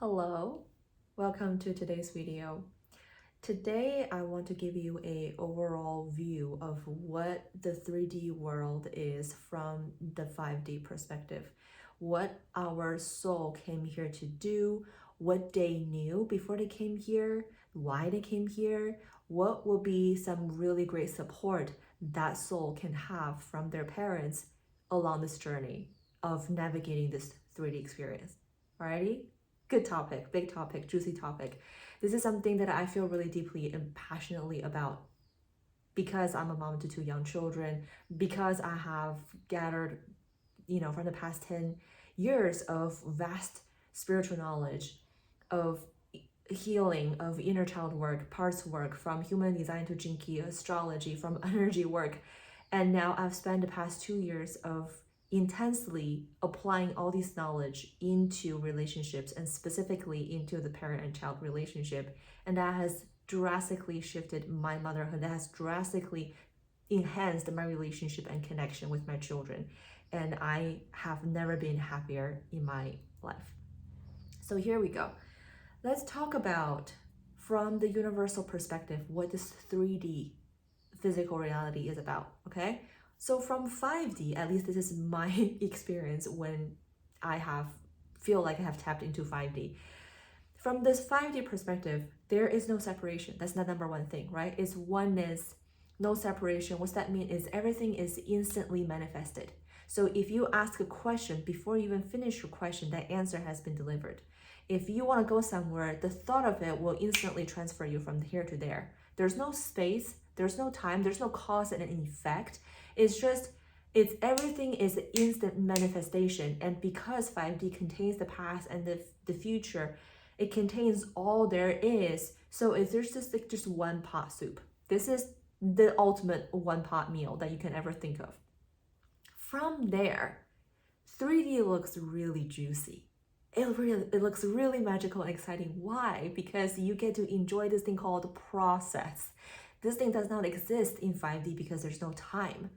Hello, welcome to today's video. Today I want to give you a overall view of what the 3D world is from the 5D perspective. What our soul came here to do, what they knew before they came here, why they came here, what will be some really great support that soul can have from their parents along this journey of navigating this 3D experience. Alrighty? Good topic, big topic, juicy topic. This is something that I feel really deeply and passionately about because I'm a mom to two young children, because I have gathered, from the past 10 years of vast spiritual knowledge, of healing, of inner child work, parts work, from human design to Jinki, astrology, from energy work. And now I've spent the past 2 years of intensely applying all this knowledge into relationships and specifically into the parent and child relationship. And that has drastically shifted my motherhood. That has drastically enhanced my relationship and connection with my children. And I have never been happier in my life. So here we go. Let's talk about, from the universal perspective, what this 3D physical reality is about, okay? So from 5D, at least this is my experience when feel like I have tapped into 5D. From this 5D perspective, there is no separation. That's the number one thing, right? It's oneness, no separation. What's that mean? Is everything is instantly manifested. So if you ask a question, before you even finish your question, that answer has been delivered. If you want to go somewhere, the thought of it will instantly transfer you from here to there. There's no space, there's no time, there's no cause and an effect. Everything is instant manifestation. And because 5D contains the past and the future, it contains all there is. So if there's just one pot soup, this is the ultimate one pot meal that you can ever think of. From there, 3D looks really juicy. It looks really magical and exciting. Why? Because you get to enjoy this thing called process. This thing does not exist in 5D because there's no time.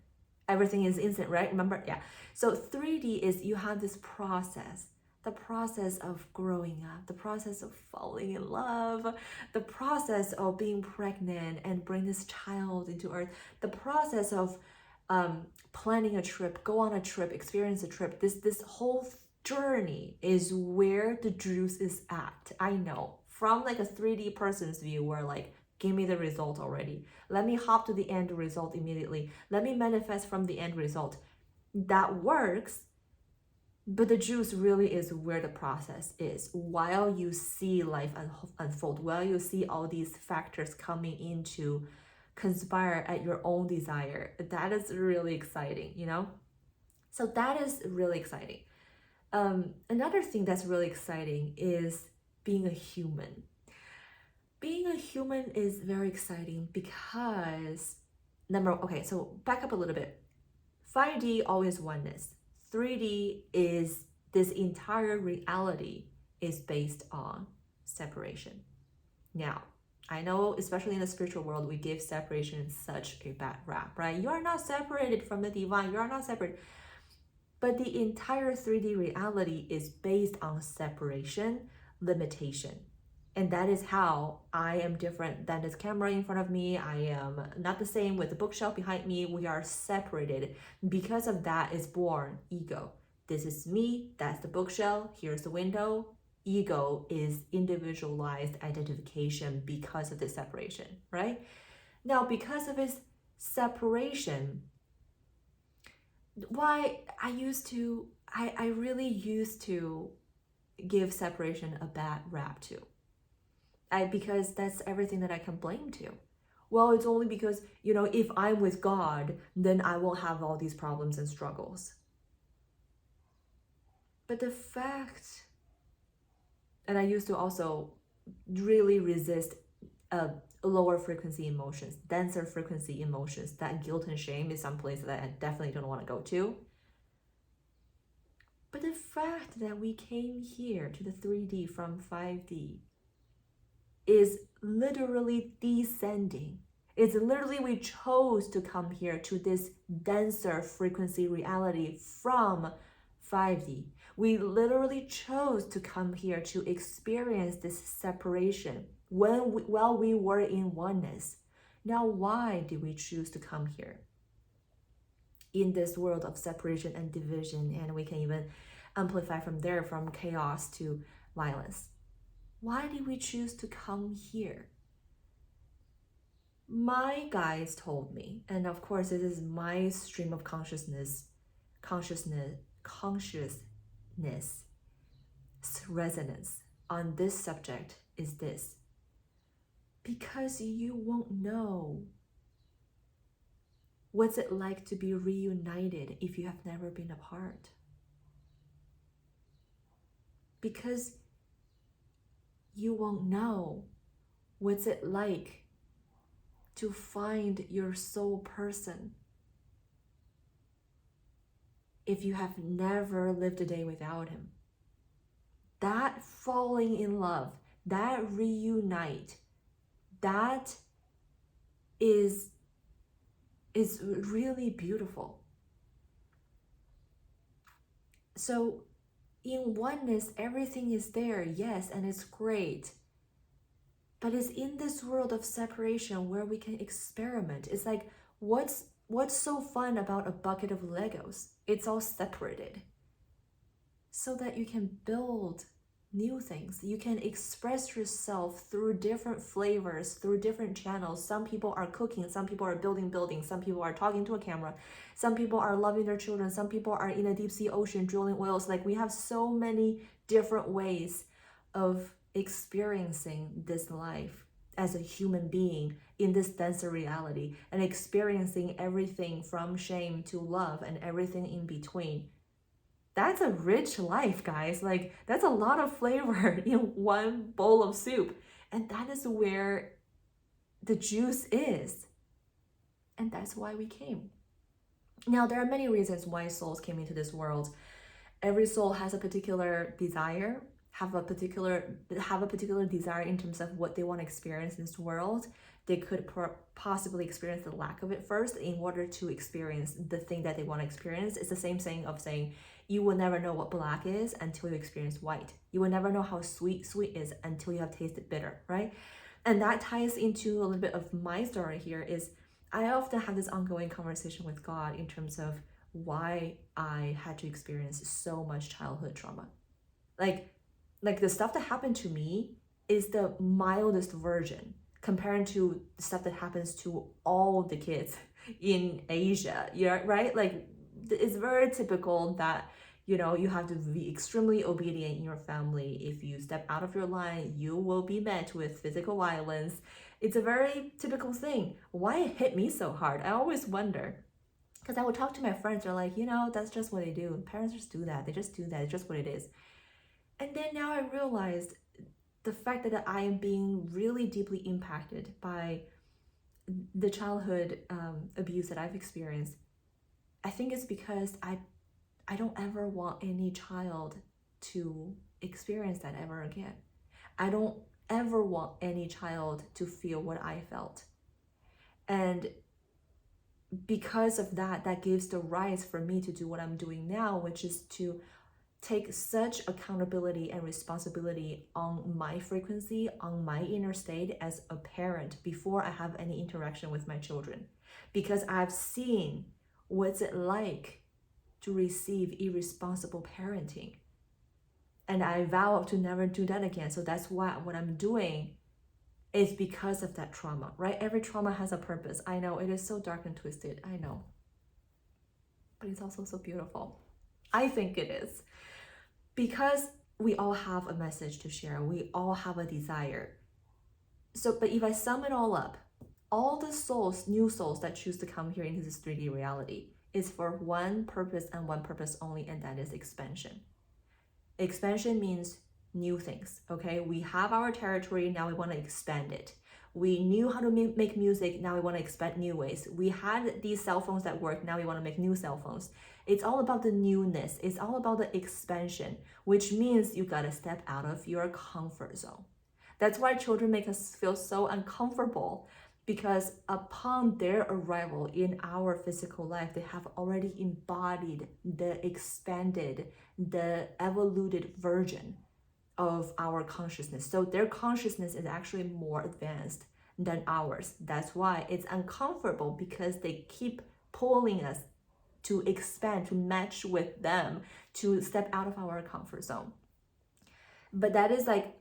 Everything is instant, right? Remember? Yeah. So 3D is you have this process, the process of growing up, the process of falling in love, the process of being pregnant and bring this child into earth, the process of planning a trip, go on a trip, experience a trip. This whole journey is where the juice is at. I know, from like a 3D person's view, where like, give me the result already. Let me hop to the end result immediately. Let me manifest from the end result. That works, but the juice really is where the process is. While you see life unfold, while you see all these factors coming into conspire at your own desire, that is really exciting, So that is really exciting. Another thing that's really exciting is being a human. Being a human is very exciting because so back up a little bit. 5D always oneness. 3D is this entire reality is based on separation. Now, I know, especially in the spiritual world, we give separation such a bad rap, right? You are not separated from the divine. You are not separate. But the entire 3D reality is based on separation, limitation. And that is how I am different than this camera in front of me. I am not the same with the bookshelf behind me. We are separated. Because of that is born ego. This is me, that's the bookshelf, here's the window. Ego is individualized identification because of the separation, right? Now, because of its separation, why I really used to give separation a bad rap too. Because that's everything that I can blame to. Well, it's only because, if I'm with God, then I won't have all these problems and struggles. But the fact, and I used to also really resist lower frequency emotions, denser frequency emotions. That guilt and shame is someplace that I definitely don't want to go to. But the fact that we came here to the 3D from 5D is literally descending. It's literally we chose to come here to this denser frequency reality from 5D. We literally chose to come here to experience this separation while we were in oneness. Now, why did we choose to come here in this world of separation and division? And we can even amplify from there, from chaos to violence. Why did we choose to come here? My guides told me, and of course this is my stream of consciousness resonance on this subject is this: because you won't know what's it like to be reunited if you have never been apart. Because you won't know what's it like to find your soul person if you have never lived a day without him. That falling in love, that reunite, that is really beautiful. So in oneness, everything is there, yes, and it's great. But it's in this world of separation where we can experiment. It's like, what's so fun about a bucket of Legos? It's all separated. So that you can build new things. You can express yourself through different flavors, through different channels. Some people are cooking, some people are building buildings, some people are talking to a camera, some people are loving their children, some people are in a deep sea ocean drilling oils. Like, we have so many different ways of experiencing this life as a human being in this denser reality, and experiencing everything from shame to love and everything in between. That's a rich life, guys. Like, that's a lot of flavor in one bowl of soup. And that is where the juice is. And that's why we came. Now, there are many reasons why souls came into this world. Every soul has a particular desire, have a particular desire in terms of what they want to experience in this world. They could possibly experience the lack of it first in order to experience the thing that they want to experience. It's the same saying of saying, you will never know what black is until you experience white. You will never know how sweet is until you have tasted bitter, right? And that ties into a little bit of my story here. Is I often have this ongoing conversation with God in terms of why I had to experience so much childhood trauma. Like the stuff that happened to me is the mildest version comparing to the stuff that happens to all the kids in Asia, yeah, right? Like, it's very typical that, you know, you have to be extremely obedient in your family. If you step out of your line, you will be met with physical violence. It's a very typical thing. Why it hit me so hard? I always wonder. Because I would talk to my friends, they're like, you know, that's just what they do. Parents just do that. They just do that. It's just what it is. And then now I realized the fact that I am being really deeply impacted by the childhood abuse that I've experienced. I think it's because I don't ever want any child to experience that ever again. I don't ever want any child to feel what I felt. And because of that, that gives the rise for me to do what I'm doing now, which is to take such accountability and responsibility on my frequency, on my inner state as a parent before I have any interaction with my children. Because I've seen what's it like to receive irresponsible parenting. And I vow to never do that again. So that's why what I'm doing is because of that trauma, right? Every trauma has a purpose. I know it is so dark and twisted, I know. But it's also so beautiful. I think it is. Because we all have a message to share. We all have a desire. So, but if I sum it all up, all the souls, new souls that choose to come here into this 3D reality is for one purpose and one purpose only, and that is expansion. Expansion means new things, okay? We have our territory, now we want to expand it. We knew how to make music, now we want to expand new ways. We had these cell phones that work, now we want to make new cell phones. It's all about the newness. It's all about the expansion, which means you got to step out of your comfort zone. That's why children make us feel so uncomfortable, because upon their arrival in our physical life, they have already embodied the expanded, the evoluted version of our consciousness. So their consciousness is actually more advanced than ours. That's why it's uncomfortable, because they keep pulling us to expand, to match with them, to step out of our comfort zone. But that is like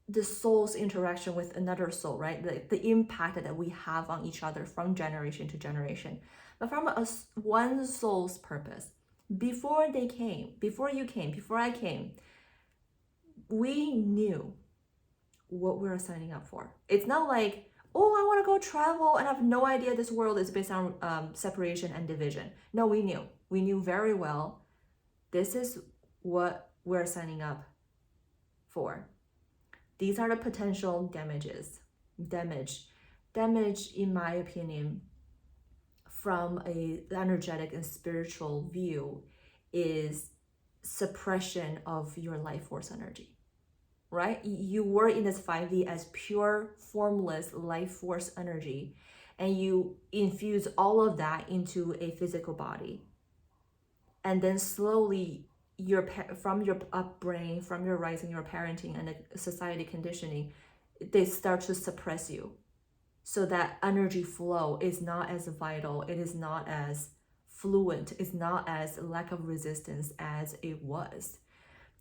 the soul's interaction with another soul, right? The impact that we have on each other from generation to generation. But from one soul's purpose, before you came, before I came, we knew what we were signing up for. It's not like, oh, I want to go travel and I have no idea this world is based on separation and division. No, we knew very well this is what we're signing up for. These are the potential damage, in my opinion, from a energetic and spiritual view, is suppression of your life force energy, right? You were in this 5D as pure, formless life force energy, and you infuse all of that into a physical body. And then slowly, from your upbringing, from your rising, your parenting, and the society conditioning, they start to suppress you. So that energy flow is not as vital, it is not as fluent, it's not as lack of resistance as it was.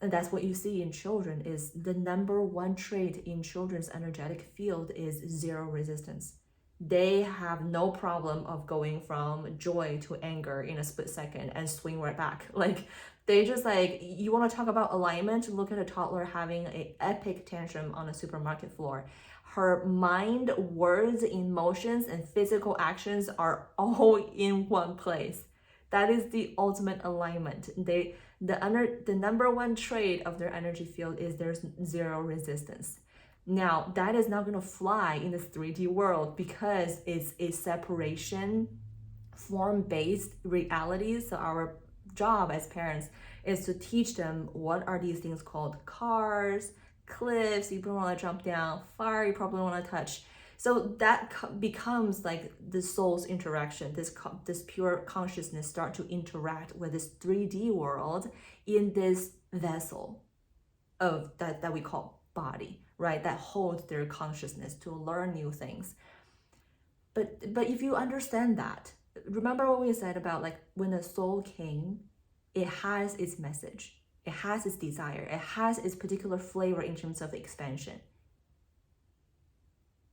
And that's what you see in children, is the number one trait in children's energetic field is zero resistance. They have no problem of going from joy to anger in a split second and swing right back. Like, they just like, you want to talk about alignment, look at a toddler having an epic tantrum on a supermarket floor. Her mind, words, emotions, and physical actions are all in one place. That is the ultimate alignment. The number one trait of their energy field is there's zero resistance. Now, that is not going to fly in this 3D world, because it's a separation, form-based reality. So our job as parents is to teach them what are these things called: cars, cliffs you probably want to jump down, fire you probably want to touch. So that becomes like the soul's interaction. This pure consciousness start to interact with this 3D world in this vessel of that we call body, right? That holds their consciousness to learn new things. But if you understand that, remember what we said about, like, when the soul came, it has its message, it has its desire, it has its particular flavor in terms of expansion.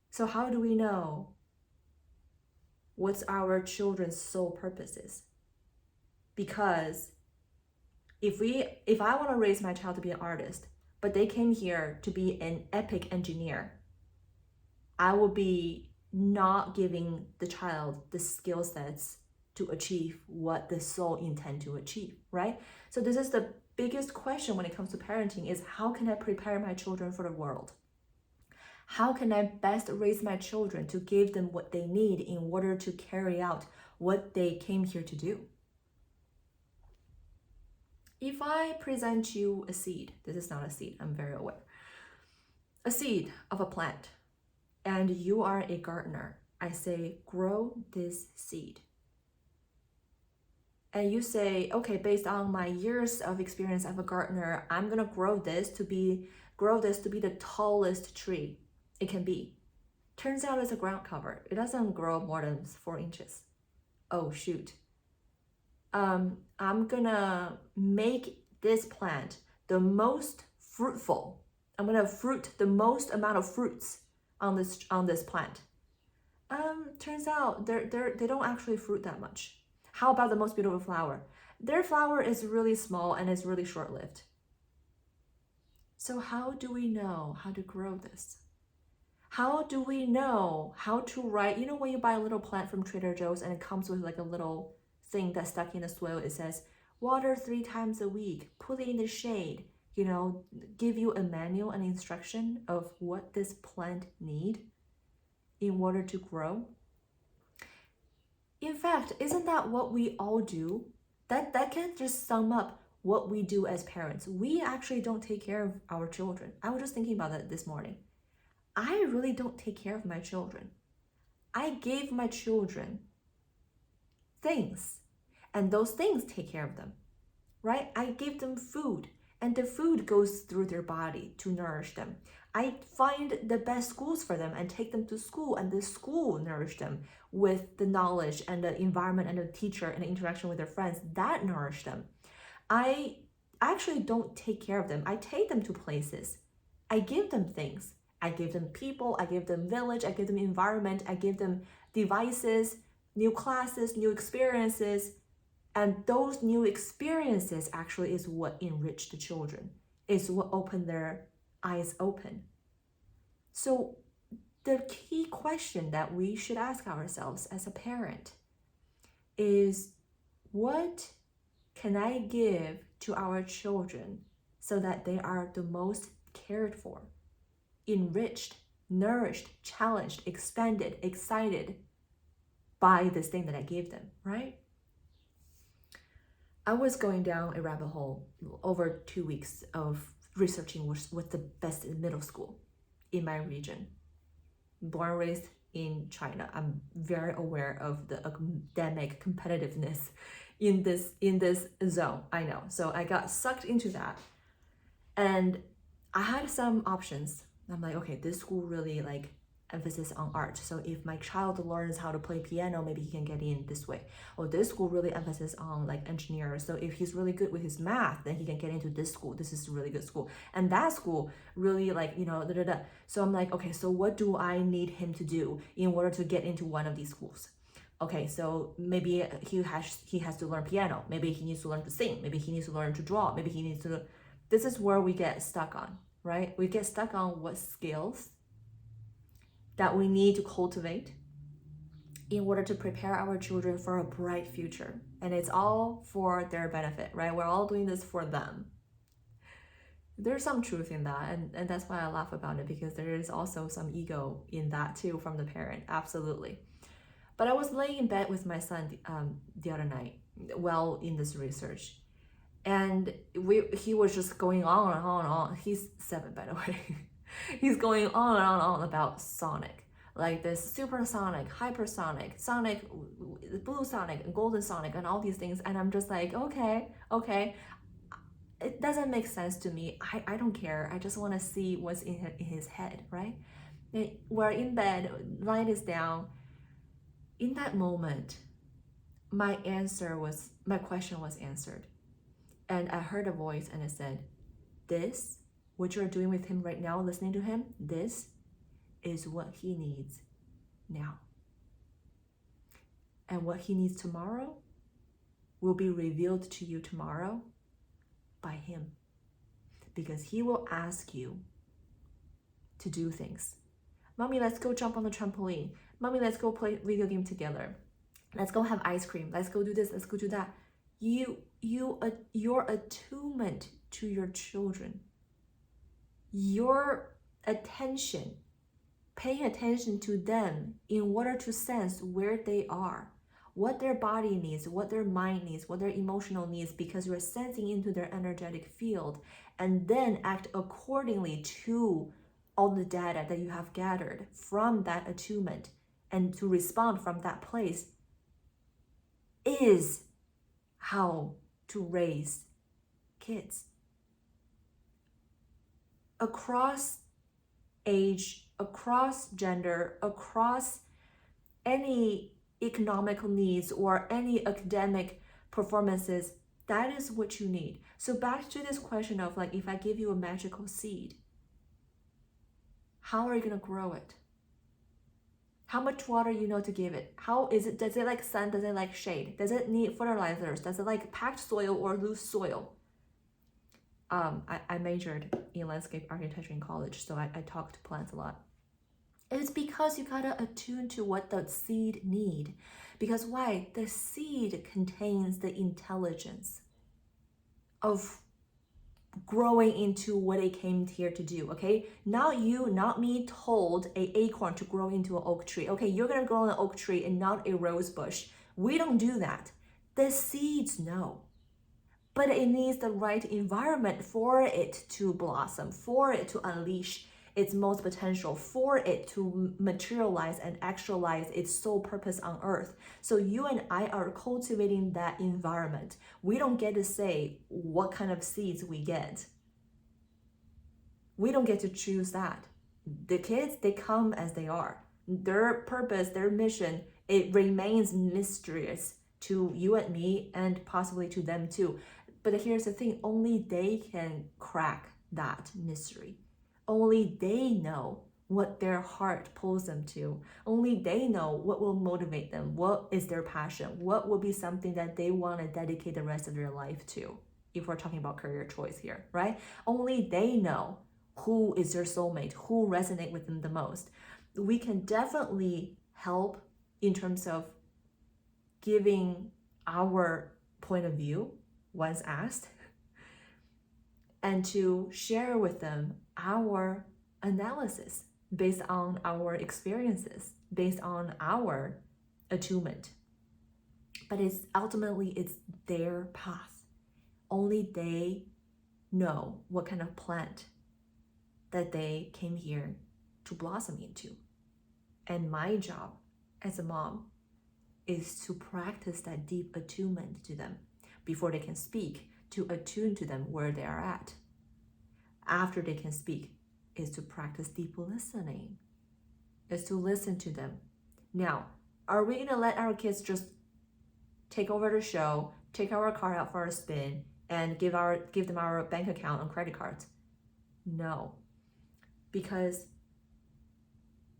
So how do we know what's our children's soul purposes? Because if I want to raise my child to be an artist, but they came here to be an epic engineer, I will be not giving the child the skill sets to achieve what the soul intend to achieve, right? So this is the biggest question when it comes to parenting, is how can I prepare my children for the world? How can I best raise my children to give them what they need in order to carry out what they came here to do? If I present you a seed, this is not a seed, I'm very aware, a seed of a plant, and you are a gardener, I say, grow this seed. And you say, okay, based on my years of experience as a gardener, I'm gonna grow this to be the tallest tree it can be. Turns out it's a ground cover. It doesn't grow more than 4 inches. Oh shoot. I'm gonna make this plant the most fruitful. I'm gonna fruit the most amount of fruits on this plant. Turns out they don't actually fruit that much. How about the most beautiful flower? Their flower is really small and it's really short-lived. So how do we know how to grow this? How do we know how to write? You know, when you buy a little plant from Trader Joe's and it comes with like a little thing that's stuck in the soil, it says, water 3 times a week, put it in the shade, you know, give you a manual and instruction of what this plant need in order to grow. In fact, isn't that what we all do? That can just sum up what we do as parents. We actually don't take care of our children. I was just thinking about that this morning. I really don't take care of my children. I gave my children things, and those things take care of them, right? I gave them food, and the food goes through their body to nourish them. I find the best schools for them and take them to school, and the school nourish them with the knowledge and the environment and the teacher and the interaction with their friends that nourish them. I actually don't take care of them. I take them to places. I give them things. I give them people, I give them village, I give them environment, I give them devices, new classes, new experiences. And those new experiences actually is what enrich the children, is what open their eyes open. So the key question that we should ask ourselves as a parent is, what can I give to our children so that they are the most cared for, enriched, nourished, challenged, expanded, excited by this thing that I gave them, right? I was going down a rabbit hole over 2 weeks of researching what's the best in middle school in my region. Born and raised in China, I'm very aware of the academic competitiveness in this zone, I know. So I got sucked into that, and I had some options. I'm like, okay, this school really like emphasis on art. So if my child learns how to play piano, maybe he can get in this way. Or this school really emphasis on like engineers. So if he's really good with his math, then he can get into this school. This is a really good school. And that school really like, So I'm like, okay, so what do I need him to do in order to get into one of these schools? Okay, so maybe he has to learn piano. Maybe he needs to learn to sing. Maybe he needs to learn to draw. Maybe he needs to, this is where we get stuck on, right? We get stuck on what skills that we need to cultivate in order to prepare our children for a bright future. And it's all for their benefit, right? We're all doing this for them. There's some truth in that, and that's why I laugh about it, because there is also some ego in that too from the parent, absolutely. But I was laying in bed with my son the other night, well, in this research, and he was just going on and on and on. He's 7, by the way. He's going on and on and on about Sonic, like this supersonic, hypersonic, sonic, blue sonic, and golden sonic, and all these things. And I'm just like, okay. It doesn't make sense to me. I don't care. I just want to see what's in his head, right? We're in bed, light is down. In that moment, my question was answered. And I heard a voice and it said, this, what you're doing with him right now, listening to him, this is what he needs now. And what he needs tomorrow will be revealed to you tomorrow by him. Because he will ask you to do things. Mommy, let's go jump on the trampoline. Mommy, let's go play video game together. Let's go have ice cream. Let's go do this. Let's go do that. Your attunement to your children, your attention, paying attention to them in order to sense where they are, what their body needs, what their mind needs, what their emotional needs, because you're sensing into their energetic field, and then act accordingly to all the data that you have gathered from that attunement, and to respond from that place, is how to raise kids. Across age, across gender, across any economical needs or any academic performances, that is what you need. So back to this question of like, if I give you a magical seed, how are you gonna grow it? How much water you know to give it? How is it? Does it like sun? Does it like shade? Does it need fertilizers? Does it like packed soil or loose soil? I majored in landscape architecture in college, so I talk to plants a lot. It's because you gotta attune to what the seed need. Because why? The seed contains the intelligence of growing into what it came here to do, okay? Not you, not me told a acorn to grow into an oak tree. Okay, you're gonna grow an oak tree and not a rose bush. We don't do that. The seeds know. But it needs the right environment for it to blossom, for it to unleash its most potential, for it to materialize and actualize its sole purpose on earth. So you and I are cultivating that environment. We don't get to say what kind of seeds we get. We don't get to choose that. The kids, they come as they are. Their purpose, their mission, it remains mysterious to you and me, and possibly to them too. But here's the thing, only they can crack that mystery. Only they know what their heart pulls them to. Only they know what will motivate them, what is their passion, what will be something that they want to dedicate the rest of their life to, if we're talking about career choice here, right? Only they know who is their soulmate, who resonate with them the most. We can definitely help in terms of giving our point of view once asked, and to share with them our analysis based on our experiences, based on our attunement. But it's ultimately, it's their path. Only they know what kind of plant that they came here to blossom into. And my job as a mom is to practice that deep attunement to them before they can speak, to attune to them where they are at. After they can speak, is to practice deep listening, is to listen to them. Now, are we gonna let our kids just take over the show, take our car out for a spin, and give them our bank account and credit cards? No, because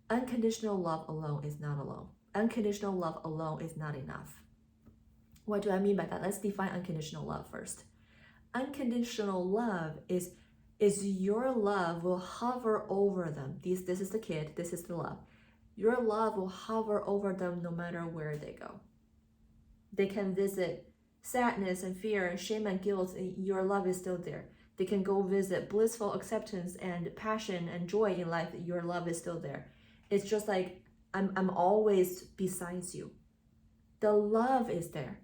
unconditional love alone is not alone. Unconditional love alone is not enough. What do I mean by that? Let's define unconditional love first. Unconditional love is your love will hover over them. This is the kid, this is the love. Your love will hover over them no matter where they go. They can visit sadness and fear and shame and guilt, and your love is still there. They can go visit blissful acceptance and passion and joy in life, your love is still there. It's just like, I'm always besides you. The love is there.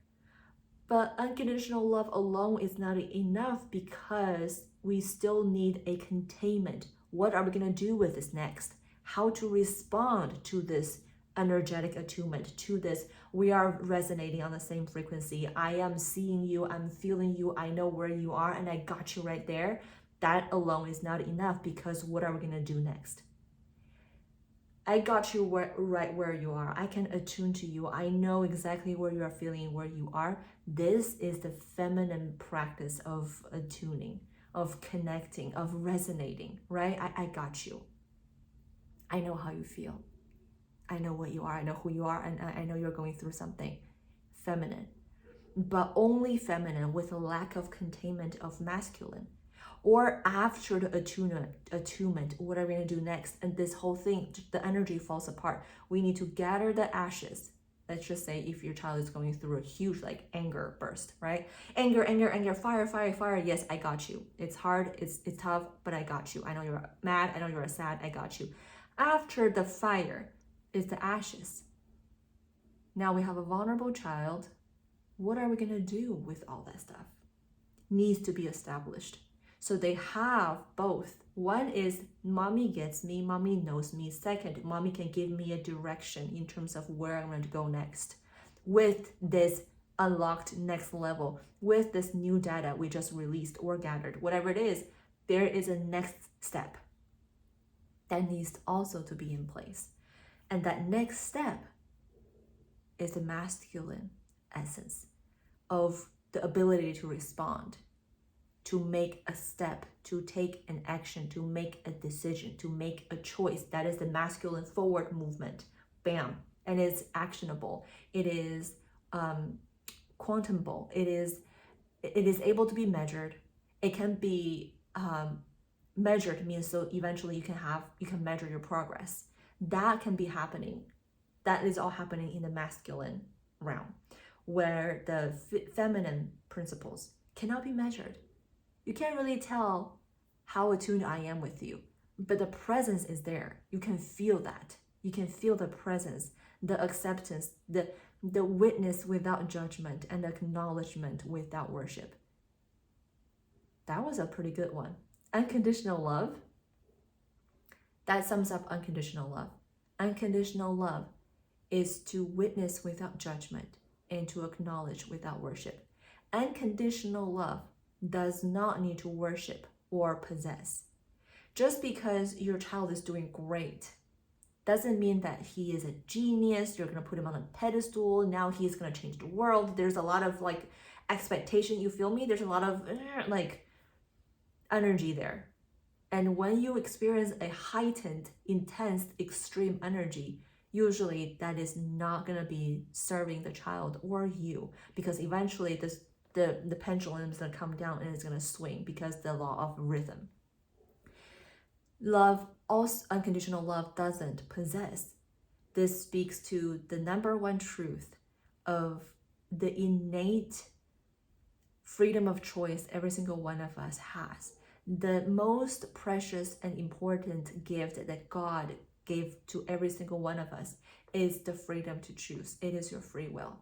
But unconditional love alone is not enough, because we still need a containment. What are we going to do with this next? How to respond to this energetic attunement, to this, we are resonating on the same frequency. I am seeing you, I'm feeling you, I know where you are, and I got you right there. That alone is not enough, because what are we going to do next? I got you right where you are. I can attune to you. I know exactly where you are feeling, where you are. This is the feminine practice of attuning, of connecting, of resonating, right? I got you. I know how you feel. I know what you are. I know who you are. And I know you're going through something. Feminine. But only feminine with a lack of containment of masculine. Or after the attunement, what are we going to do next? And this whole thing, the energy falls apart. We need to gather the ashes. Let's just say if your child is going through a huge anger burst, right? Anger, fire. Yes, I got you. It's hard, it's tough, but I got you. I know you're mad, I know you're sad, I got you. After the fire is the ashes. Now we have a vulnerable child. What are we going to do with all that stuff? Needs to be established. So they have both. One is mommy gets me, mommy knows me. Second, mommy can give me a direction in terms of where I'm going to go next. With this unlocked next level, with this new data we just released or gathered, whatever it is, there is a next step that needs also to be in place. And that next step is the masculine essence of the ability to respond, to make a step, to take an action, to make a decision, to make a choice. That is the masculine forward movement. Bam. And it's actionable. It is quantumable. It is able to be measured. It can be measured, means so eventually you can measure your progress. That can be happening. That is all happening in the masculine realm, where the feminine principles cannot be measured. You can't really tell how attuned I am with you, but the presence is there. You can feel that. You can feel the presence, the acceptance, the witness without judgment, and acknowledgement without worship. That was a pretty good one. Unconditional love That sums up unconditional love. Unconditional love is to witness without judgment and to acknowledge without worship. Unconditional love does not need to worship or possess. Just because your child is doing great doesn't mean that he is a genius. You're going to put him on a pedestal. Now he's going to change the world. There's a lot of like expectation. You feel me? There's a lot of like energy there. And when you experience a heightened, intense, extreme energy, usually that is not going to be serving the child or you, because eventually the pendulum is going to come down and it's going to swing because the law of rhythm. Love, also unconditional love, doesn't possess. This speaks to the number one truth of the innate freedom of choice every single one of us has. The most precious and important gift that God gave to every single one of us is the freedom to choose. It is your free will.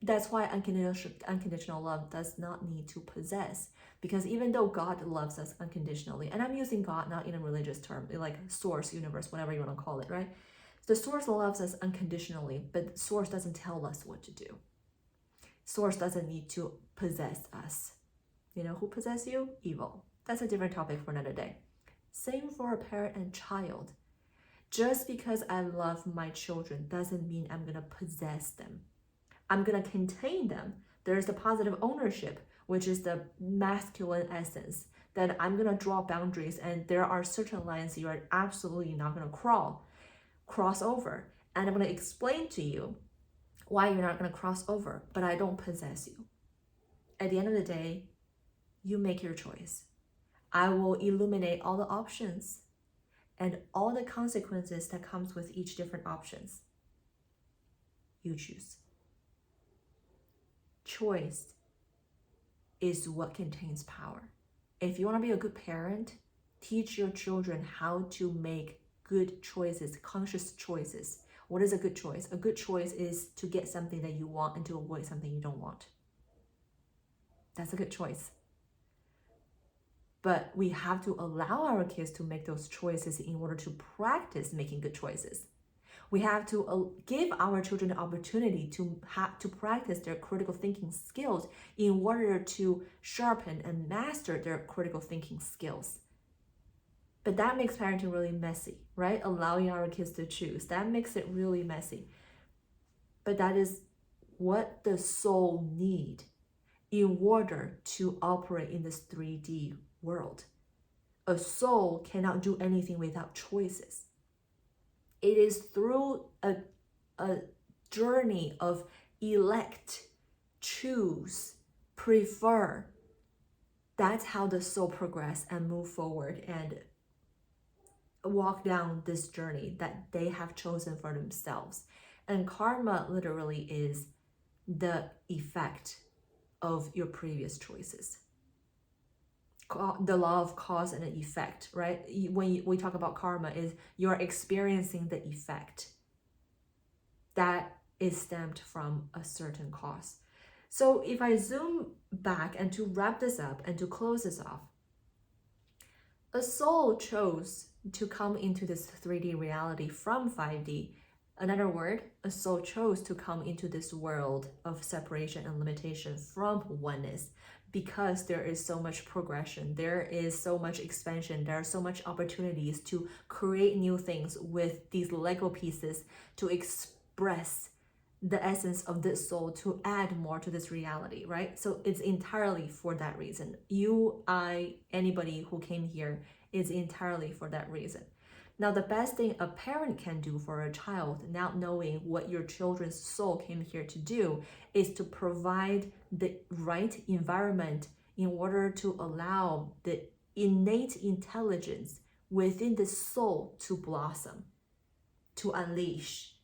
That's why unconditional love does not need to possess, because even though God loves us unconditionally, and I'm using God not in a religious term, like source, universe, whatever you want to call it, right? The source loves us unconditionally, but source doesn't tell us what to do. Source doesn't need to possess us. You know who possess you? Evil. That's a different topic for another day. Same for a parent and child. Just because I love my children doesn't mean I'm going to possess them. I'm going to contain them. There's the positive ownership, which is the masculine essence, that I'm going to draw boundaries, and there are certain lines you are absolutely not going to cross over. And I'm going to explain to you why you're not going to cross over, but I don't possess you. At the end of the day, you make your choice. I will illuminate all the options and all the consequences that comes with each different options. You choose. Choice is what contains power. If you want to be a good parent, teach your children how to make good choices, conscious choices. What is a good choice? A good choice is to get something that you want and to avoid something you don't want. That's a good choice. But we have to allow our kids to make those choices in order to practice making good choices. We have to give our children the opportunity to practice their critical thinking skills in order to sharpen and master their critical thinking skills. But that makes parenting really messy, right? Allowing our kids to choose. That makes it really messy. But that is what the soul needs in order to operate in this 3D world. A soul cannot do anything without choices. It is through a journey of elect, choose, prefer. That's how the soul progress and move forward and walk down this journey that they have chosen for themselves. And karma literally is the effect of your previous choices. The law of cause and effect, right? When we talk about karma, is you're experiencing the effect that is stemmed from a certain cause. So if I zoom back and to wrap this up and to close this off, a soul chose to come into this 3D reality from 5D. Another word, a soul chose to come into this world of separation and limitation from oneness, because there is so much progression, there is so much expansion, there are so much opportunities to create new things with these Lego pieces to express the essence of this soul, to add more to this reality, right? So it's entirely for that reason. You, I, anybody who came here is entirely for that reason. Now, the best thing a parent can do for a child, not knowing what your children's soul came here to do, is to provide the right environment in order to allow the innate intelligence within the soul to blossom, to unleash,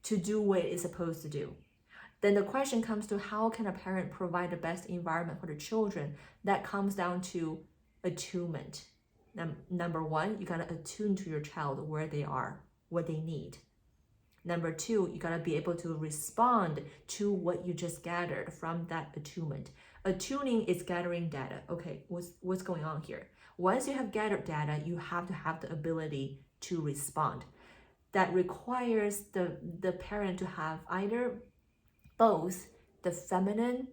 to do what it is supposed to do. Then the question comes to, how can a parent provide the best environment for the children? That comes down to attunement. Number one, you gotta attune to your child where they are, what they need. Number two, you gotta be able to respond to what you just gathered from that attunement. Attuning is gathering data. Okay, what's going on here? Once you have gathered data, you have to have the ability to respond. That requires the parent to have either both the feminine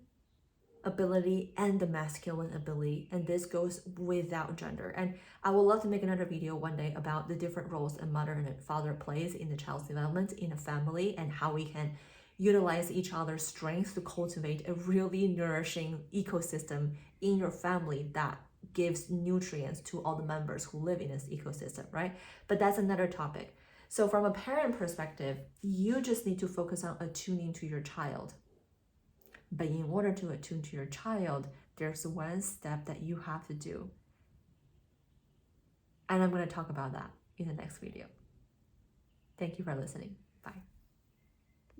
ability and the masculine ability, and this goes without gender. And I would love to make another video one day about the different roles a mother and a father plays in the child's development in a family, and how we can utilize each other's strengths to cultivate a really nourishing ecosystem in your family that gives nutrients to all the members who live in this ecosystem, right? But that's another topic. So from a parent perspective, you just need to focus on attuning to your child. But in order to attune to your child, there's one step that you have to do. And I'm going to talk about that in the next video. Thank you for listening. Bye.